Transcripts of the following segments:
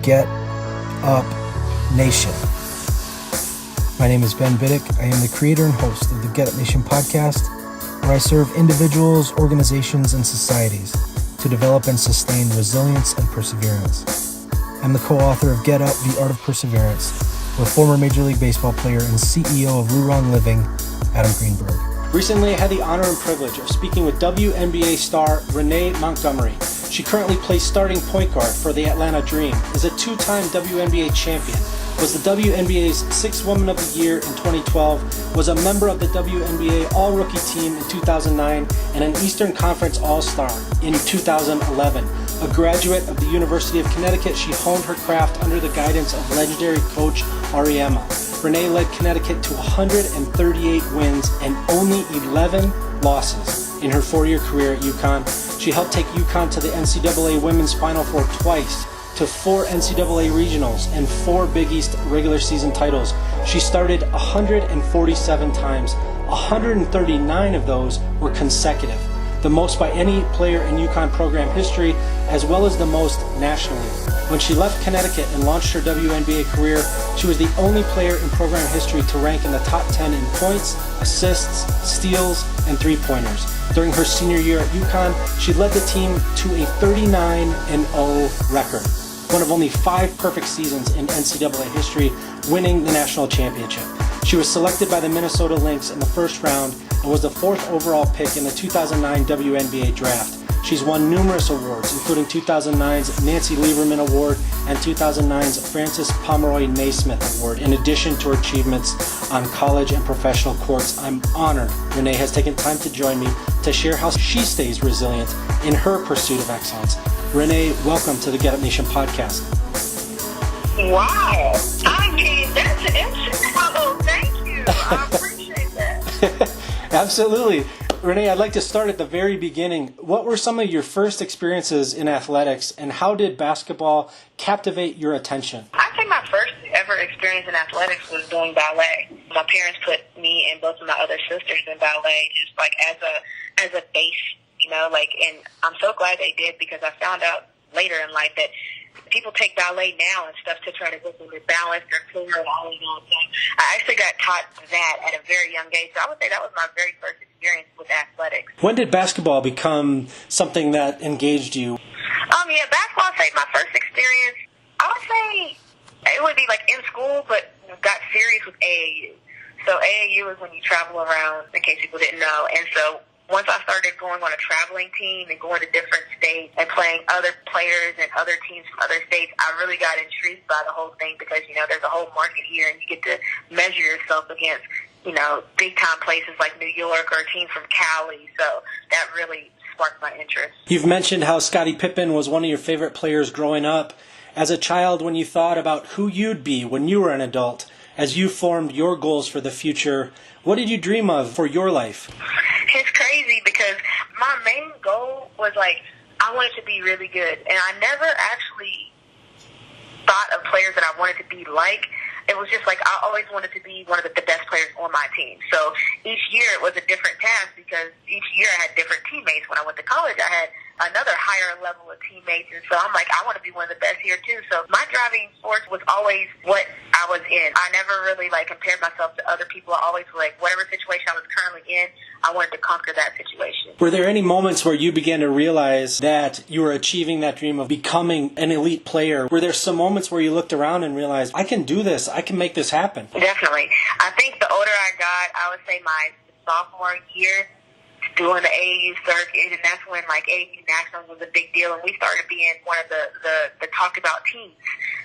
Get Up Nation. My name is Ben Biddick. I am the creator and host of the Get Up Nation podcast, where I serve individuals, organizations, and societies to develop and sustain resilience and perseverance. I'm the co-author of Get Up, The Art of Perseverance, with former Major League Baseball player and CEO of Lurong Living, Adam Greenberg. Recently, I had the honor and privilege of speaking with WNBA star Renee Montgomery. She currently plays starting point guard for the Atlanta Dream, is a two-time WNBA champion, was the WNBA's Sixth Woman of the Year in 2012, was a member of the WNBA All-Rookie Team in 2009, and an Eastern Conference All-Star in 2011. A graduate of the University of Connecticut, she honed her craft under the guidance of legendary Coach Auriemma. Renee led Connecticut to 138 wins and only 11 losses in her 4-year career at UCONN. She helped take UCONN to the NCAA Women's Final Four twice, to 4 NCAA regionals and 4 Big East regular season titles. She started 147 times. 139 of those were consecutive, the most by any player in UCONN program history, as well as the most nationally. When she left Connecticut and launched her WNBA career, she was the only player in program history to rank in the top 10 in points, assists, steals, and three-pointers. During her senior year at UCONN, she led the team to a 39-0 record, one of only 5 perfect seasons in NCAA history, winning the national championship. She was selected by the Minnesota Lynx in the first round and was the 4th overall pick in the 2009 WNBA draft. She's won numerous awards, including 2009's Nancy Lieberman Award and 2009's Frances Pomeroy Naismith Award, in addition to her achievements on college and professional courts. I'm honored Renee has taken time to join me to share how she stays resilient in her pursuit of excellence. Renee, welcome to the Get Up Nation podcast. Wow. I mean, that's an intro. Thank you. I appreciate that. Absolutely. Renee, I'd like to start at the very beginning. What were some of your first experiences in athletics, and how did basketball captivate your attention? I think my first ever experience in athletics was doing ballet. My parents put me and both of my other sisters in ballet, just like as a base, and I'm so glad they did, because I found out later in life that people take ballet now and stuff to try to get them to balance their core and all of that. So I actually got taught that at a very young age. So I would say that was my very first experience with athletics. When did basketball become something that engaged you? Basketball, I'd say my first experience, I would say it would be like in school, but got serious with AAU. So AAU is when you travel around, in case people didn't know. And so once I started going on a traveling team and going to different states and playing other players and other teams from other states, I really got intrigued by the whole thing, because, there's a whole market here and you get to measure yourself against, big-time places like New York or a team from Cali. So that really sparked my interest. You've mentioned how Scottie Pippen was one of your favorite players growing up. As a child, when you thought about who you'd be when you were an adult, as you formed your goals for the future, what did you dream of for your life? It's crazy, because my main goal was I wanted to be really good, and I never actually thought of players that I wanted to be like. It was just I always wanted to be one of the best players on my team. So each year it was a different task, because each year I had different teammates. When I went to college, I had another higher level of teammates, and so I'm I want to be one of the best here too. So my driving force was always what I was in. I never really compared myself to other people. I always whatever situation I was currently in, I wanted to conquer that situation. Were there any moments where you began to realize that you were achieving that dream of becoming an elite player? Were there some moments where you looked around and realized, I can do this, I can make this happen? Definitely. I think the older I got, I would say my sophomore year, doing the AAU circuit, and that's when AAU Nationals was a big deal, and we started being one of the talked about teams,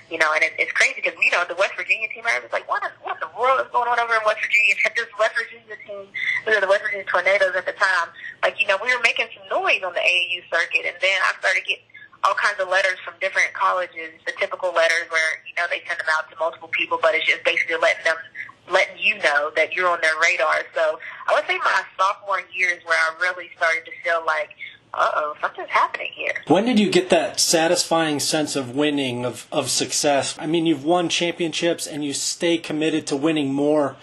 and it's crazy, because the West Virginia team, I was what in the world is going on over in West Virginia? This West Virginia team, the West Virginia Tornadoes at the time, we were making some noise on the AAU circuit, and then I started getting all kinds of letters from different colleges, the typical letters where, they send them out to multiple people, but it's just basically letting you know that you're on their radar. So I would say my sophomore year is where I really started to feel something's happening here. When did you get that satisfying sense of winning, of success? I mean, you've won championships and you stay committed to winning more.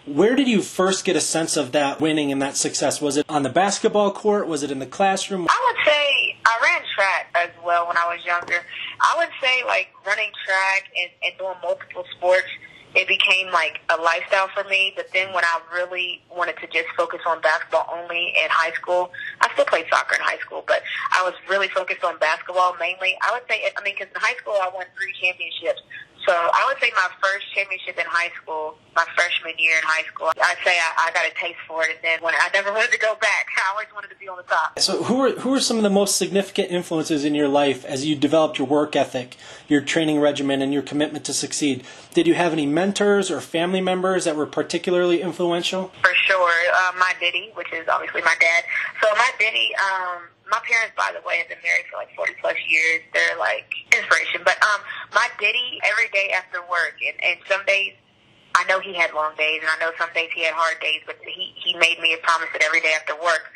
Where did you first get a sense of that winning and that success? Was it on the basketball court? Was it in the classroom? I would say I ran track as well when I was younger. I would say, like, running track and doing multiple sports, it became like a lifestyle for me. But then when I really wanted to just focus on basketball only in high school, I still played soccer in high school, but I was really focused on basketball mainly. I would say, because in high school I won 3 championships. So I would say my first championship in high school, my freshman year in high school, I'd say I got a taste for it, and then when I never wanted to go back. I always wanted to be on the top. So who are some of the most significant influences in your life as you developed your work ethic, your training regimen, and your commitment to succeed? Did you have any mentors or family members that were particularly influential? For sure. My Diddy, which is obviously my dad. So my Diddy, my parents, by the way, have been married for like 40 plus years. They're like inspiration. But my Diddy, every day after work, and some days, I know he had long days, and I know some days he had hard days, but he made me a promise that every day after work,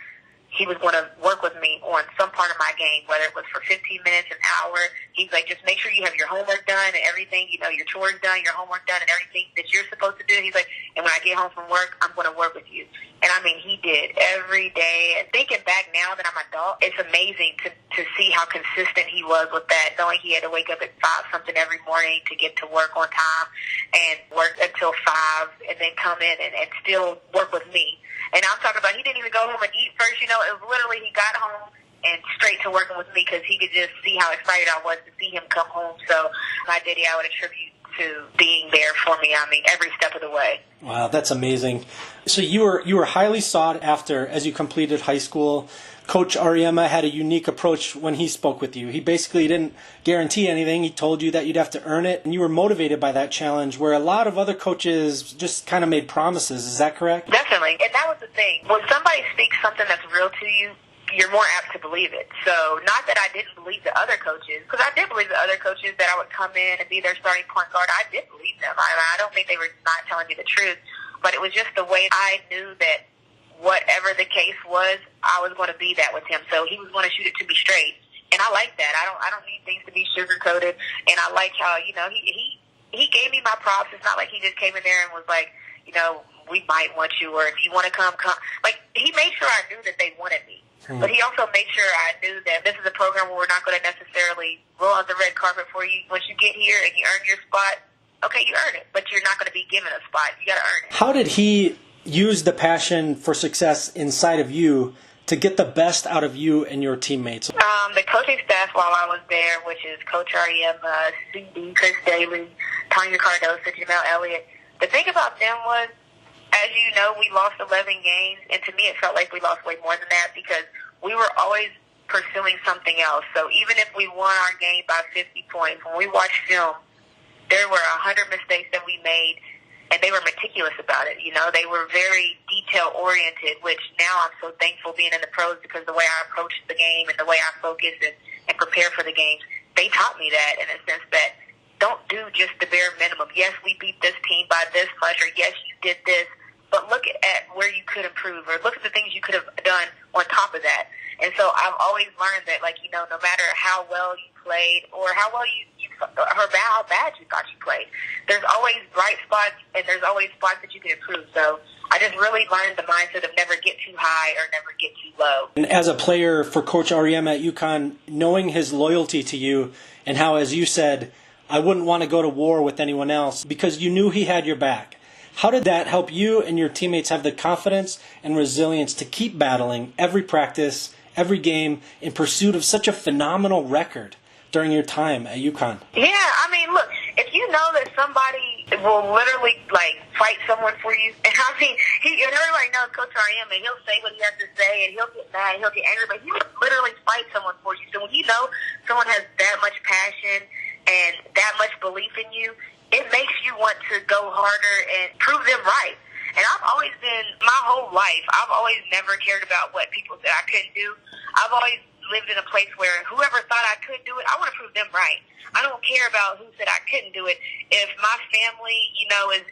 he was going to work with me on some part of my game, whether it was for 15 minutes, an hour. He's like, just make sure you have your homework done and everything, your chores done, your homework done, and everything that you're supposed to do. He's like, and when I get home from work, I'm going to work with you. And I mean, he did every day. And thinking back now that I'm an adult, it's amazing to see how consistent he was with that, knowing he had to wake up at 5-something every morning to get to work on time and work until 5 and then come in and still work with me. And I'm talking about he didn't even go home and eat first. It was literally he got home and straight to working with me because he could just see how excited I was to see him come home. So my Diddy, I would attribute to being there for me, every step of the way. Wow, that's amazing. So you were highly sought after as you completed high school. Coach Auriemma had a unique approach when he spoke with you. He basically didn't guarantee anything. He told you that you'd have to earn it, and you were motivated by that challenge, where a lot of other coaches just kind of made promises. Is that correct? Definitely, and that was the thing. When somebody speaks something that's real to you, you're more apt to believe it. So not that I didn't believe the other coaches, because I did believe the other coaches that I would come in and be their starting point guard. I did believe them. I don't think they were not telling me the truth, but it was just the way I knew that whatever the case was, I was going to be that with him. So he was going to shoot it to me straight, and I like that. I don't need things to be sugar coated, and I like how he gave me my props. It's not like he just came in there and was like, we might want you, or if you want to come. Like, he made sure I knew that they wanted me. But he also made sure I knew that this is a program where we're not going to necessarily roll out the red carpet for you. Once you get here and you earn your spot, okay, you earn it, but you're not going to be given a spot. You got to earn it. How did he use the passion for success inside of you to get the best out of you and your teammates? The coaching staff while I was there, which is Coach Auriemma, CD, Chris Daly, Tanya Cardoso, Jamel Elliott. The thing about them was, as you know, we lost 11 games, and to me it felt like we lost way more than that because we were always pursuing something else. So even if we won our game by 50 points, when we watched film, there were 100 mistakes that we made, and they were meticulous about it. They were very detail-oriented, which now I'm so thankful being in the pros because the way I approach the game and the way I focus and prepare for the games, they taught me that in a sense that don't do just the bare minimum. Yes, we beat this team by this much, or yes, you did this, but look at where you could improve, or look at the things you could have done on top of that. And so I've always learned that, no matter how well you played or how well or how bad you thought you played, there's always bright spots and there's always spots that you can improve. So I just really learned the mindset of never get too high or never get too low. And as a player for Coach Auriemma at UConn, knowing his loyalty to you and how, as you said, I wouldn't want to go to war with anyone else because you knew he had your back. How did that help you and your teammates have the confidence and resilience to keep battling every practice, every game in pursuit of such a phenomenal record during your time at UConn? Yeah, look, if you know that somebody will literally, fight someone for you, and everybody knows Coach Auriemma, he'll say what he has to say, and he'll get mad, he'll get angry, but he will literally fight someone for you. So when you know someone has that much passion and that much belief in you, it makes you want to go harder and prove them right. And I've always been, my whole life, I've always never cared about what people said I couldn't do. I've always lived in a place where whoever thought I could do it, I want to prove them right. I don't care about who said I couldn't do it. If my family,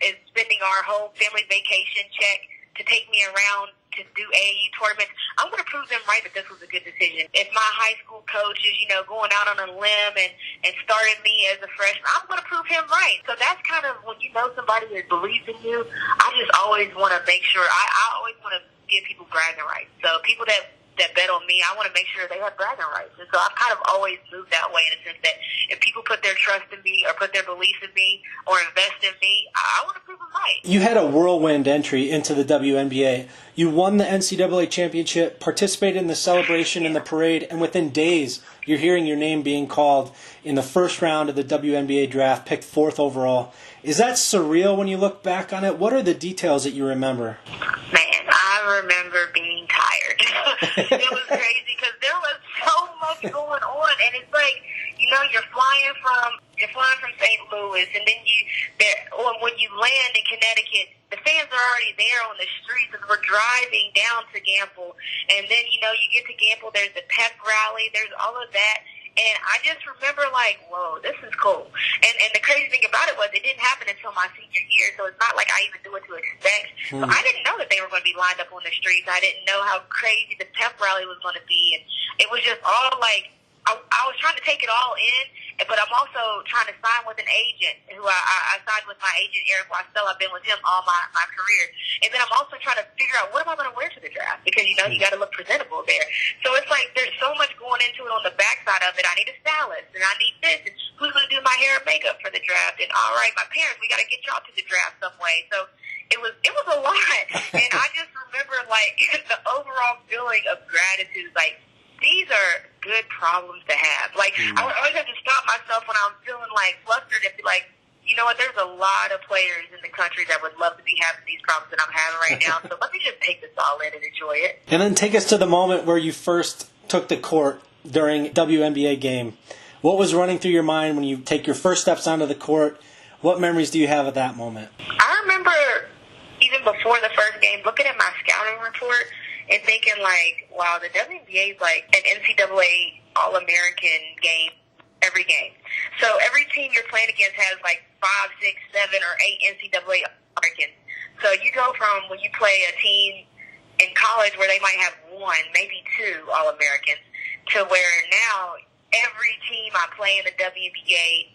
is spending our whole family vacation check to take me around to do AAU tournaments, I'm going to prove them right that this was a good decision. If my high school coach is, going out on a limb and started me as a freshman, I'm going to prove him right. So that's kind of when you know somebody that believes in you, I just always want to make sure, I always want to give people bragging rights. So people that that bet on me, I want to make sure they have bragging rights. And so I've kind of always moved that way in the sense that if people put their trust in me or put their belief in me or invest in me, I want to prove them right. You had a whirlwind entry into the WNBA. You won the NCAA championship, participated in the celebration and the parade, and within days, you're hearing your name being called in the first round of the WNBA draft, picked 4th overall. Is that surreal when you look back on it? What are the details that you remember? Man, I remember being tired. It was crazy because there was so much going on, and it's like, you're flying from St. Louis, and then when you land in Connecticut, the fans are already there on the streets, and we're driving down to Gamble, and then you get to Gamble, there's the pep rally, there's all of that. And I just remember like, whoa, this is cool. And the crazy thing about it was it didn't happen until my senior year, so it's not like I even knew what to expect. So I didn't know that they were going to be lined up on the streets. I didn't know how crazy the pep rally was going to be. And it was just all like, I was trying to take it all in, but I'm also trying to sign with an agent who I signed with my agent, Eric Wassell. I've been with him all my career. And then I'm also trying to figure out what am I going to wear to the draft because, you got to look presentable there. So it's like there's so much going into it on the backside of it. I need a stylist, and I need this, and who's going to do my hair and makeup for the draft? And all right, my parents, we got to get y'all to the draft some way. So it was a lot. And I just remember, like, the overall feeling of gratitude, like, these are good problems to have. Like, I would always have to stop myself when I'm feeling, like, flustered and be like, you know what, there's a lot of players in the country that would love to be having these problems that I'm having right now, so let me just take this all in and enjoy it. And then take us to the moment where you first took the court during a WNBA game. What was running through your mind when you take your first steps onto the court? What memories do you have of that moment? I remember, even before the first game, looking at my scouting report and thinking, like, wow, the WNBA is like an NCAA All-American game every game. So every team you're playing against has like 5, 6, 7, or 8 NCAA All-Americans. So you go from when you play a team in college where they might have 1, maybe 2 All-Americans, to where now every team I play in the WNBA,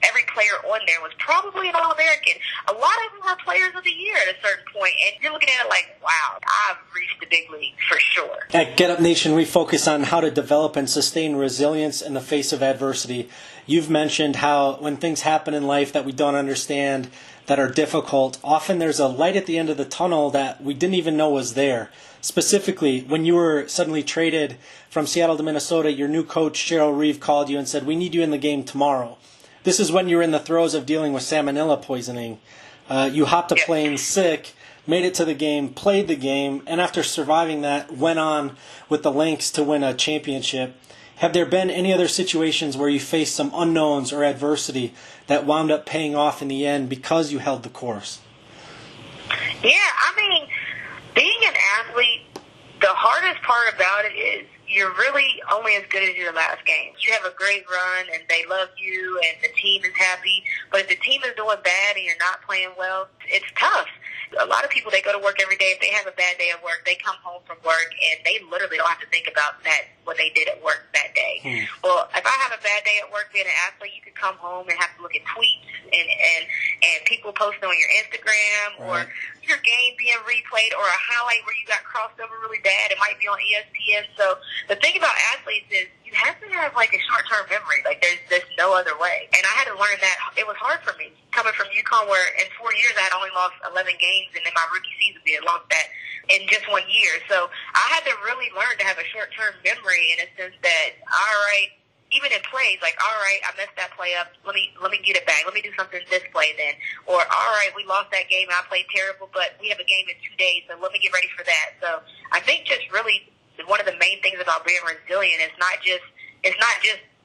every player on there was probably an All-American. A lot of them were players of the year at a certain point, and you're looking at it like, wow, I've reached the big league for sure. At Get Up Nation, we focus on how to develop and sustain resilience in the face of adversity. You've mentioned how when things happen in life that we don't understand, that are difficult, often there's a light at the end of the tunnel that we didn't even know was there. Specifically, when you were suddenly traded from Seattle to Minnesota, your new coach, Cheryl Reeve, called you and said, we need you in the game tomorrow. This is when you're in the throes of dealing with salmonella poisoning. You hopped a plane sick, made it to the game, played the game, and after surviving that, went on with the Lynx to win a championship. Have there been any other situations where you faced some unknowns or adversity that wound up paying off in the end because you held the course? Yeah, I mean, being an athlete, the hardest part about it is you're really only as good as your last game. You have a great run, and they love you, and the team is happy. But if the team is doing bad and you're not playing well, it's tough. A lot of people, they go to work every day. If they have a bad day at work, they come home from work, and they literally don't have to think about what they did at work that day. Well, if I have a bad day at work being an athlete, you could come home and have to look at tweets and people posting on your Instagram or your game being replayed or a highlight where you got crossed over really bad. It might be on ESPN. So the thing about athletes is you have to have like a short-term memory. Like there's no other way. And I had to learn that. It was hard for me coming from UCONN where in 4 years I had only lost 11 games, and then my rookie season we had lost that in just 1 year. So I had to really learn to have a short-term memory in a sense that, all right, even in plays, like, all right, I messed that play up. Let me get it back. Let me do something this play then. Or, all right, we lost that game and I played terrible, but we have a game in 2 days, so let me get ready for that. So I think just really one of the main things about being resilient is not just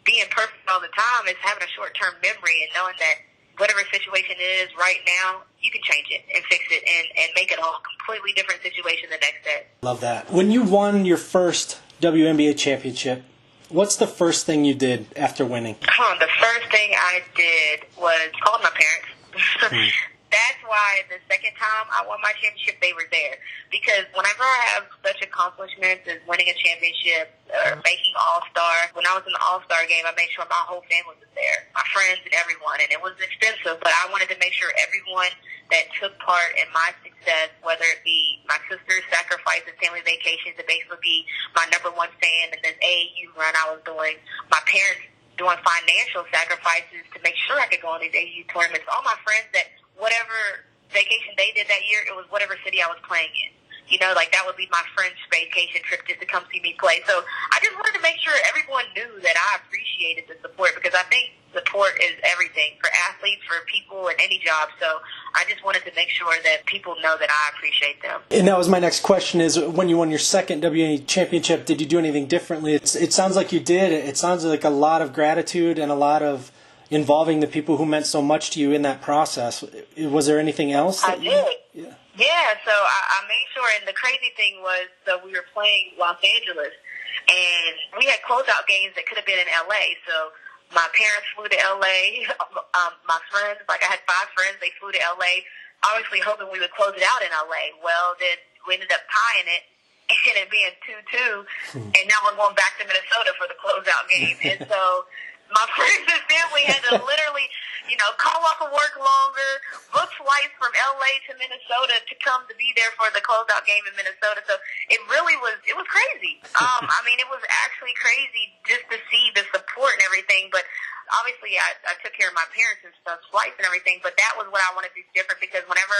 being perfect all the time. It's having a short-term memory and knowing that whatever situation it is right now, you can change it and fix it and make it a completely different situation the next day. Love that. When you won your first WNBA championship, what's the first thing you did after winning? The first thing I did was call my parents. That's why the second time I won my championship, they were there. Because whenever I have such accomplishments as winning a championship or making All-Star, when I was in the All-Star game, I made sure my whole family was there, my friends and everyone. And it was expensive, but I wanted to make sure everyone that took part in my success, whether it be my sister's sacrifices, family vacations to basically be my number one fan, and this AAU run I was doing, my parents doing financial sacrifices to make sure I could go on these AAU tournaments. All my friends that whatever vacation they did that year, it was whatever city I was playing in. You know, like that would be my friend's vacation trip just to come see me play. So I just wanted to make sure everyone knew that I appreciated the support, because I think support is everything for athletes, for people in any job. So I just wanted to make sure that people know that I appreciate them. And that was my next question, is when you won your second WNBA championship, did you do anything differently? It sounds like you did. It sounds like a lot of gratitude and a lot of involving the people who meant so much to you in that process. Was there anything else? I did. Yeah, so I made sure, and the crazy thing was, so we were playing Los Angeles, and we had closeout games that could have been in L.A., so my parents flew to L.A., my friends, like I had 5 friends, they flew to L.A., obviously hoping we would close it out in L.A. Well, then we ended up tying it, and it being 2-2, and now we're going back to Minnesota for the closeout game, and so my friends and family had to literally, you know, call off of work longer, book flights from L.A. to Minnesota to come to be there for the closeout game in Minnesota. So it really was, it was crazy. I mean, it was actually crazy just to see the support and everything. But obviously I took care of my parents and stuff, flights and everything. But that was what I wanted to do different, because whenever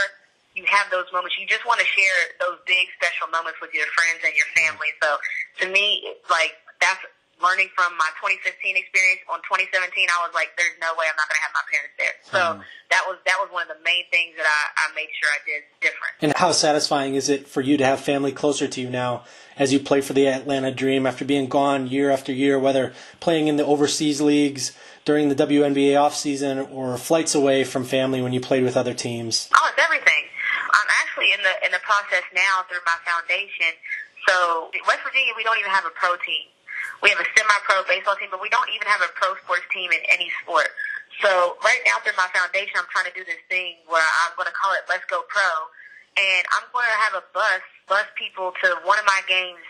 you have those moments, you just want to share those big special moments with your friends and your family. So to me, it's like, that's learning from my 2015 experience. On 2017, I was like, there's no way I'm not going to have my parents there. So that was one of the main things that I made sure I did different. And how satisfying is it for you to have family closer to you now as you play for the Atlanta Dream after being gone year after year, whether playing in the overseas leagues during the WNBA offseason or flights away from family when you played with other teams? Oh, it's everything. I'm actually in the process now through my foundation. So in West Virginia, we don't even have a pro team. We have a semi-pro baseball team, but we don't even have a pro sports team in any sport. So right now through my foundation, I'm trying to do this thing where I'm going to call it Let's Go Pro. And I'm going to have a bus people to one of my games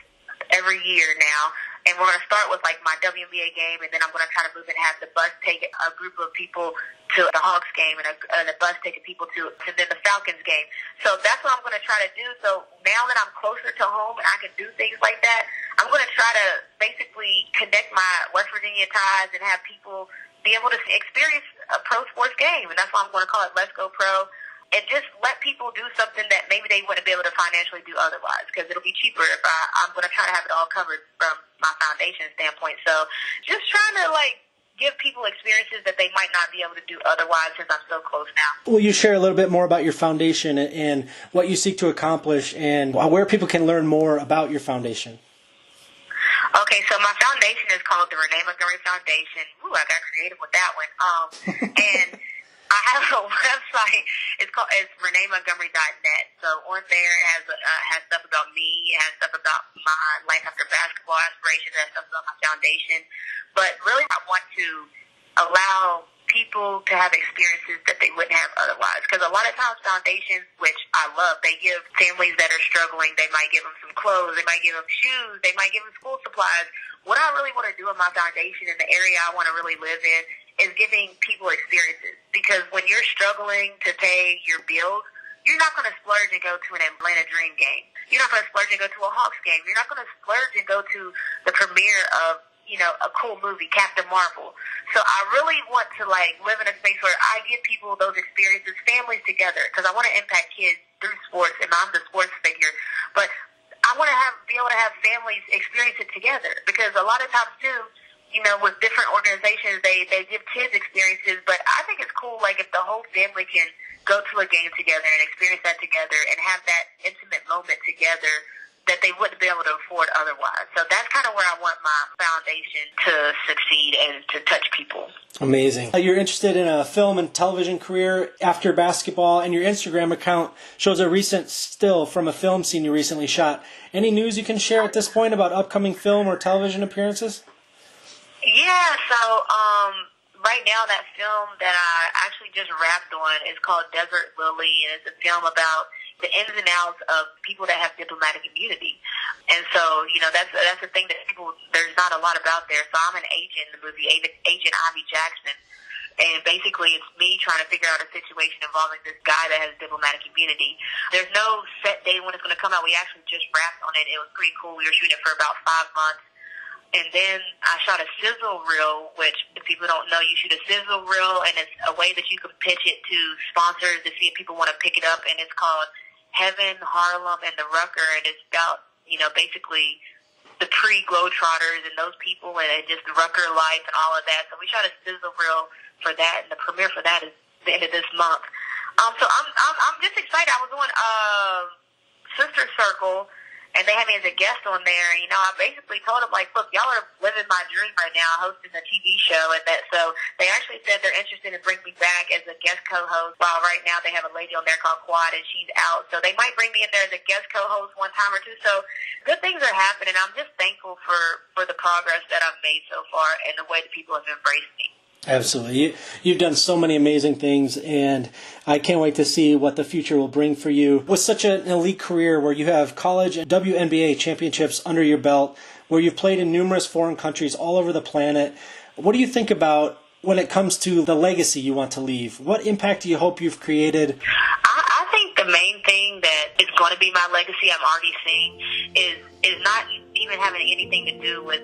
every year now. And we're going to start with, like, my WNBA game, and then I'm going to try to move and have the bus take a group of people to the Hawks game, and a bus taking people to then the Falcons game. So that's what I'm going to try to do. So now that I'm closer to home and I can do things like that, I'm going to try to basically connect my West Virginia ties and have people be able to experience a pro sports game. And that's why I'm going to call it Let's Go Pro. And just let people do something that maybe they wouldn't be able to financially do otherwise, because it'll be cheaper if I'm going to try to have it all covered from my foundation standpoint. So just trying to, like, give people experiences that they might not be able to do otherwise, since I'm so close now. Will you share a little bit more about your foundation and what you seek to accomplish and where people can learn more about your foundation? Okay, so my foundation is called the Renee Montgomery Foundation. Ooh, I got creative with that one. And I have a website. It's ReneeMontgomery.net. So on there it has stuff about me. It has stuff about my life after basketball aspirations. It has stuff about my foundation. But really, I want to allow people to have experiences that they wouldn't have otherwise. Because a lot of times foundations, which I love, they give families that are struggling, they might give them some clothes, they might give them shoes, they might give them school supplies. What I really want to do in my foundation, in the area I want to really live in, is giving people experiences. Because when you're struggling to pay your bills, you're not going to splurge and go to an Atlanta Dream game. You're not going to splurge and go to a Hawks game. You're not going to splurge and go to the premiere of, you know, a cool movie, Captain Marvel. So I really want to, like, live in a space where I give people those experiences, families together, because I want to impact kids through sports, and I'm the sports figure. But I want to be able to have families experience it together, because a lot of times, too, you know, with different organizations, they give kids experiences, but I think it's cool, like, if the whole family can go to a game together and experience that together and have that intimate moment together that they wouldn't be able to afford otherwise. So that's kind of where I want my foundation to succeed and to touch people. Amazing. You're interested in a film and television career after basketball, and your Instagram account shows a recent still from a film scene you recently shot. Any news you can share at this point about upcoming film or television appearances? Yeah, so right now that film that I actually just wrapped on is called Desert Lily, and it's a film about the ins and outs of people that have diplomatic immunity. And so, you know, that's the thing that there's not a lot about there. So I'm an agent in the movie, Agent Ivy Jackson. And basically, it's me trying to figure out a situation involving this guy that has diplomatic immunity. There's no set day when it's going to come out. We actually just wrapped on it. It was pretty cool. We were shooting it for about 5 months. And then I shot a sizzle reel, which if people don't know, you shoot a sizzle reel, and it's a way that you can pitch it to sponsors to see if people want to pick it up. And it's called Heaven, Harlem, and the Rucker. And it's about, basically the pre-Globetrotters and those people and just the Rucker life and all of that. So we shot a sizzle reel for that, and the premiere for that is the end of this month. So I'm just excited. I was on Sister Circle, and they had me as a guest on there. I basically told them, like, look, y'all are living my dream right now, hosting a TV show, and that. So they actually said they're interested in bringing me back as a guest co-host. While right now they have a lady on there called Quad, and she's out. So they might bring me in there as a guest co-host one time or two. So good things are happening. I'm just thankful for the progress that I've made so far and the way that people have embraced me. Absolutely. You've done so many amazing things, and I can't wait to see what the future will bring for you. With such an elite career where you have college and WNBA championships under your belt, where you've played in numerous foreign countries all over the planet, what do you think about when it comes to the legacy you want to leave? What impact do you hope you've created? I think the main thing that is going to be my legacy I'm already seeing is not even having anything to do with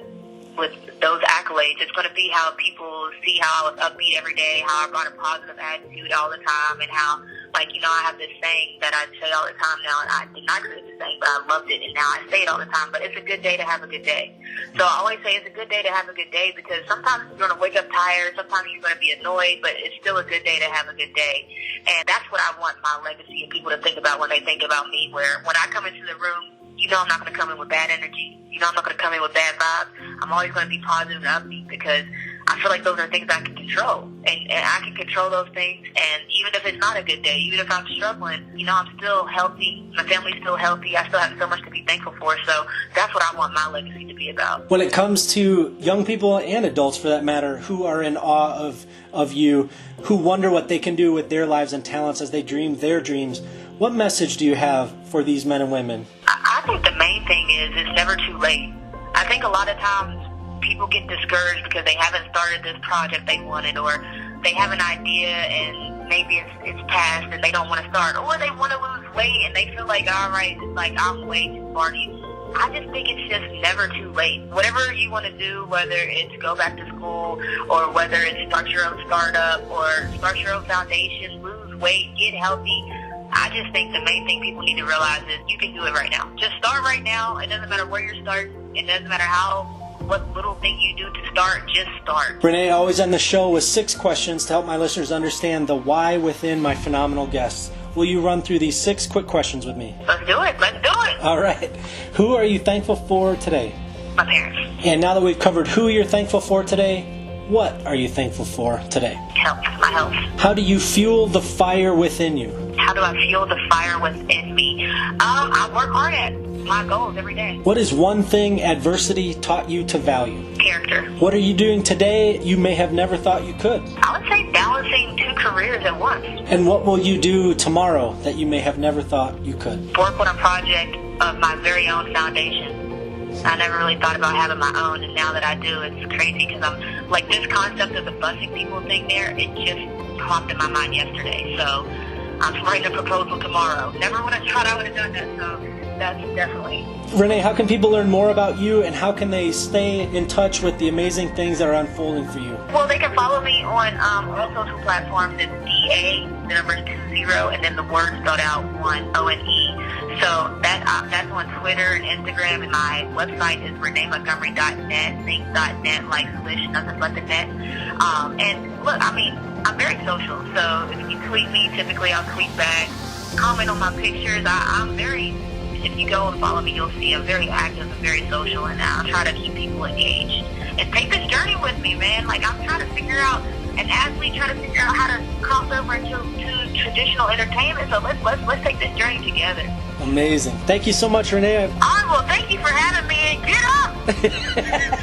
those accolades. It's going to be how people see how I was upbeat every day, how I brought a positive attitude all the time, and how, I have this saying that I say all the time now, and I did not create the saying, but I loved it, and now I say it all the time, but it's a good day to have a good day. So I always say it's a good day to have a good day, because sometimes you're going to wake up tired, sometimes you're going to be annoyed, but it's still a good day to have a good day. And that's what I want my legacy and people to think about when they think about me, where when I come into the room, I'm not going to come in with bad energy. I'm not going to come in with bad vibes. I'm always going to be positive and upbeat, because I feel like those are things I can control. And I can control those things. And even if it's not a good day, even if I'm struggling, I'm still healthy. My family's still healthy. I still have so much to be thankful for. So that's what I want my legacy to be about. When it comes to young people and adults, for that matter, who are in awe of you, who wonder what they can do with their lives and talents as they dream their dreams, what message do you have for these men and women? I think the main thing is it's never too late. I think a lot of times people get discouraged because they haven't started this project they wanted, or they have an idea and maybe it's past and they don't want to start, or they want to lose weight and they feel like, all right, it's like I'm way too party. I just think it's just never too late. Whatever you want to do, whether it's go back to school, or whether it's start your own startup, or start your own foundation, lose weight, get healthy, I just think the main thing people need to realize is you can do it right now. Just start right now. It doesn't matter where you're starting. It doesn't matter what little thing you do to start. Just start. Renee, I always end the show with 6 questions to help my listeners understand the why within my phenomenal guests. Will you run through these 6 quick questions with me? Let's do it. Let's do it. All right. Who are you thankful for today? My parents. And now that we've covered who you're thankful for today, what are you thankful for today? Health. My health. How do you fuel the fire within you? How do I fuel the fire within me? I work hard at my goals every day. What is one thing adversity taught you to value? Character. What are you doing today you may have never thought you could? I would say balancing 2 careers at once. And what will you do tomorrow that you may have never thought you could? Work on a project of my very own foundation. I never really thought about having my own, and now that I do, it's crazy, because I'm like, this concept of the busing people thing there, it just popped in my mind yesterday. So I'm writing a proposal tomorrow. Never would have thought I would have done that, so that's definitely. Renee, how can people learn more about you, and how can they stay in touch with the amazing things that are unfolding for you? Well, they can follow me on all social platforms. It's DA, the number 20, and then the word spelled out 1, O-N-E. So that's on Twitter and Instagram, and my website is reneemontgomery.net, think.net, like Swish, nothing but the net. And look, I'm very social, so if you tweet me, typically I'll tweet back, comment on my pictures. If you go and follow me, you'll see I'm very active and very social, and I try to keep people engaged. And take this journey with me, man. Like, I'm trying to figure out, an athlete trying to figure out how to cross over into traditional entertainment, so let's take this journey together. Amazing. Thank you so much, Renee. Well, thank you for having me, and get up!